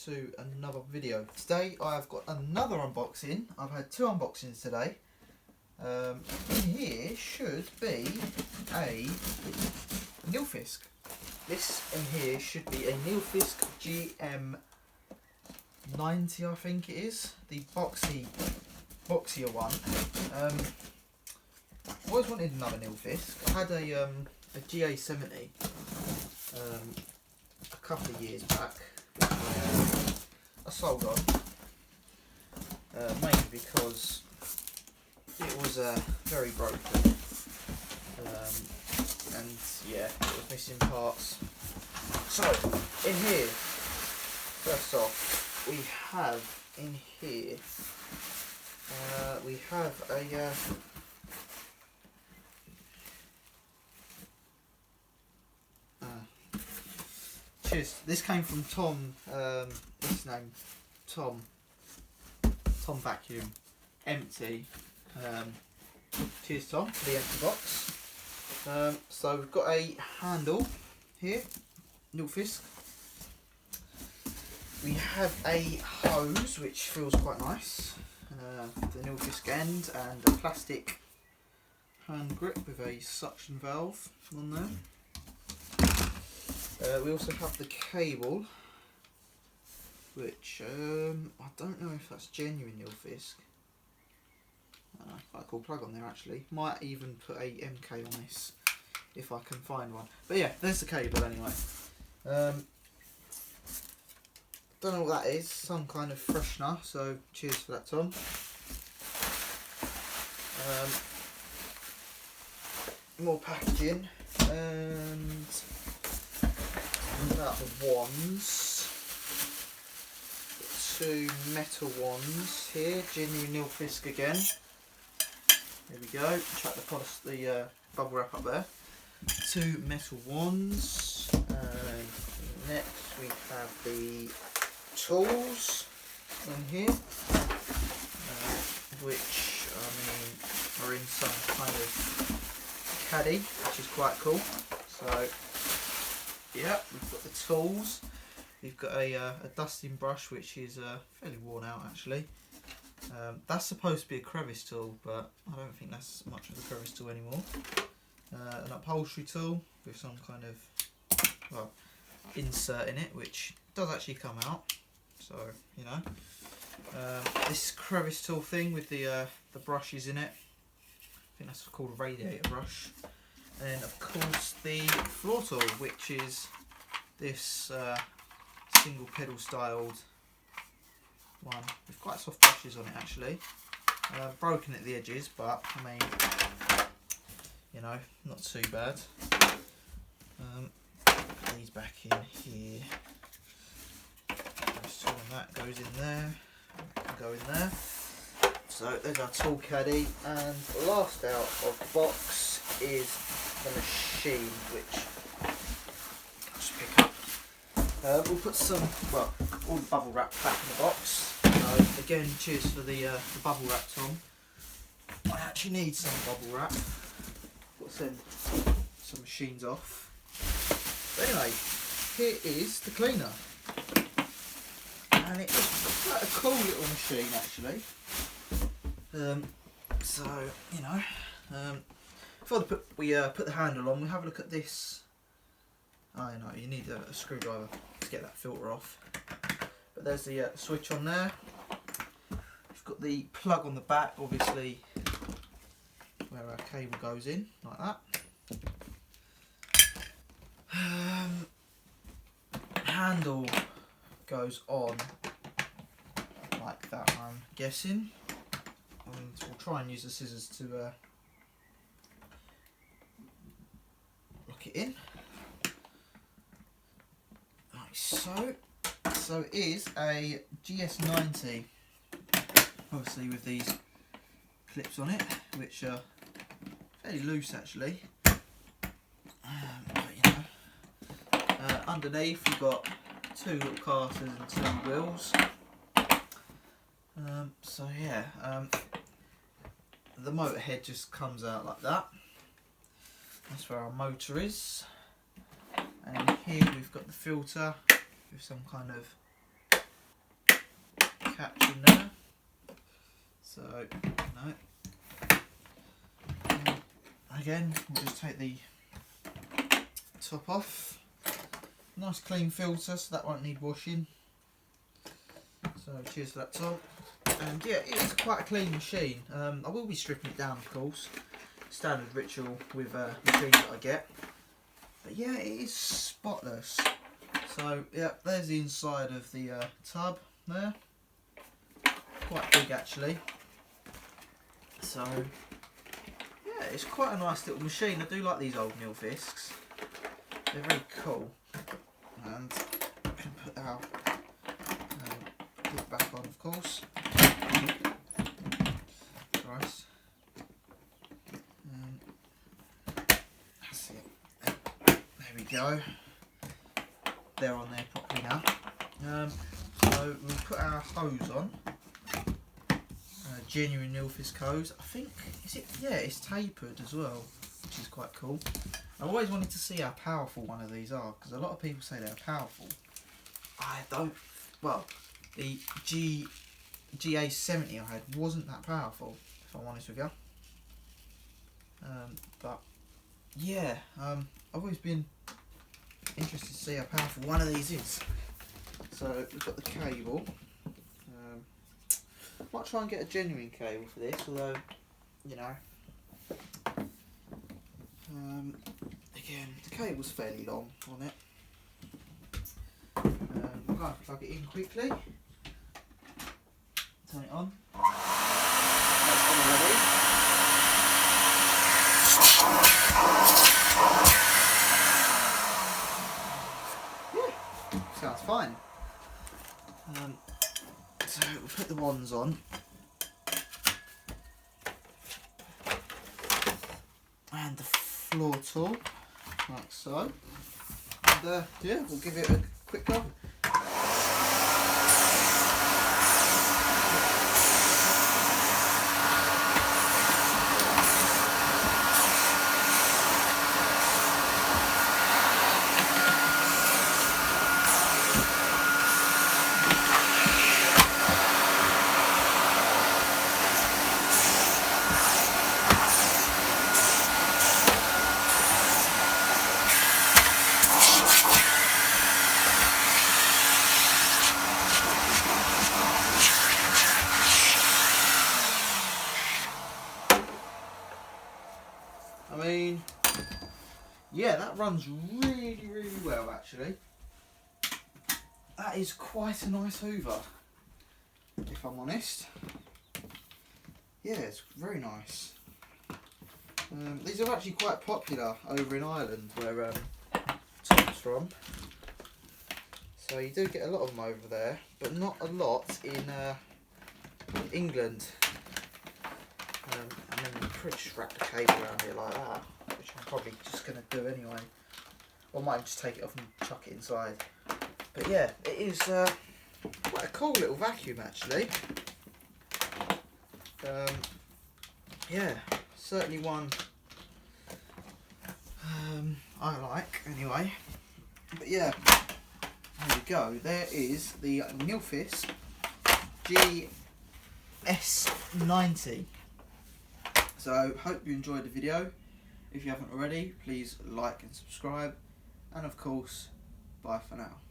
to another video. Today I've got another unboxing. I've had two unboxings today. In here should be a nilfisk. This in here should be a nilfisk gs90, I think it is. The boxier one. I always wanted another nilfisk. I had a gs90 a couple of years back. I sold on, mainly because it was very broken, and yeah, it was missing parts. So in here, first off, we have in here we have a cheers. This came from Tom. His name Tom Tom Vacuum. Empty. Cheers, Tom, for the empty box. So we've got a handle here, nilfisk. We have a hose which feels quite nice. The nilfisk end and a plastic hand grip with a suction valve on there. We also have the cable, which I don't know if that's genuine nilfisk. Quite a cool plug on there actually. Might even put a MK on this if I can find one. But yeah, there's the cable anyway. Don't know what that is. Some kind of freshener. So cheers for that, Tom. More packaging and about the wands. Two metal wands here, genuine nilfisk again. There we go. Chuck the bubble wrap up there. Two metal wands. And next we have the tools in here, which I mean are in some kind of caddy, which is quite cool. So yeah, we've got the tools. We've got a dusting brush, which is fairly worn out actually. That's supposed to be a crevice tool, but I don't think that's much of a crevice tool anymore. An upholstery tool with some kind of, well, insert in it, which does actually come out. So you know, this crevice tool thing with the brushes in it. I think that's called a Radiator Brush. And of course the floor tool, which is this single pedal styled one with quite soft brushes on it actually. Broken at the edges, but I mean, you know, not too bad. Put these back in here. Tool and that goes in there. Go in there. So there's our tool caddy, and last out of the box is the machine, which I'll just pick up. We'll put some, well, all the bubble wrap back in the box. Again, cheers for the bubble wrap, Tom. I actually need some bubble wrap. Got to send some machines off. But anyway, here is the cleaner. And it's quite a cool little machine actually. So, you know, before we put the handle on, we have a look at this. Oh, you know, you need a screwdriver to get that filter off. But there's the switch on there. We've got the plug on the back, obviously, where our cable goes in, like that. Handle goes on like that, I'm guessing. And we'll try and use the scissors to lock it in. Like so. So it is a gs90, obviously with these clips on it, which are fairly loose actually. But, you know, underneath you've got two little casters and two wheels. So yeah, the motor head just comes out like that. That's where our motor is. And here we've got the filter with some kind of catch in there. So, no. Again, we'll just take the top off. Nice clean filter, so that won't need washing. So cheers for that, Tom. And yeah, it's quite a clean machine. I will be stripping it down, of course. Standard ritual with machines that I get. But yeah, it is spotless. So yeah, there's the inside of the tub there. Quite big actually. So yeah, it's quite a nice little machine. I do like these old nilfisks. They're very cool. And we can put our lid back on, of course. Christ. That's it. There we go. They're on there properly now. So we'll put our hose on. Genuine nilfisk hose. I think, is it? Yeah, it's tapered as well, which is quite cool. I've always wanted to see how powerful one of these are, because a lot of people say they're powerful. I don't. Well, the gs90 I had wasn't that powerful, if I'm honest with you. But yeah, I've always been interested to see how powerful one of these is. So we've got the cable. Might try and get a genuine cable for this, although, you know, again, the cable's fairly long on it. We're going to plug it in quickly. Turn it on. That's on already. Yeah, sounds fine. So we'll put the wands on. And the floor tool, like so. And yeah, we'll give it a quick go. I mean, yeah, that runs really, really well actually. That is quite a nice hoover, if I'm honest. Yeah, it's very nice. These are actually quite popular over in Ireland, where Tom's from. So you do get a lot of them over there, but not a lot in England. And then you pretty just wrap the cable around it like that, which I'm probably just going to do anyway. Or I might just take it off and chuck it inside. But yeah, it is quite a cool little vacuum actually. Yeah, certainly one I like anyway. But yeah, there we go. There is the nilfisk gs90. So hope you enjoyed the video. If you haven't already, please like and subscribe. And of course, bye for now.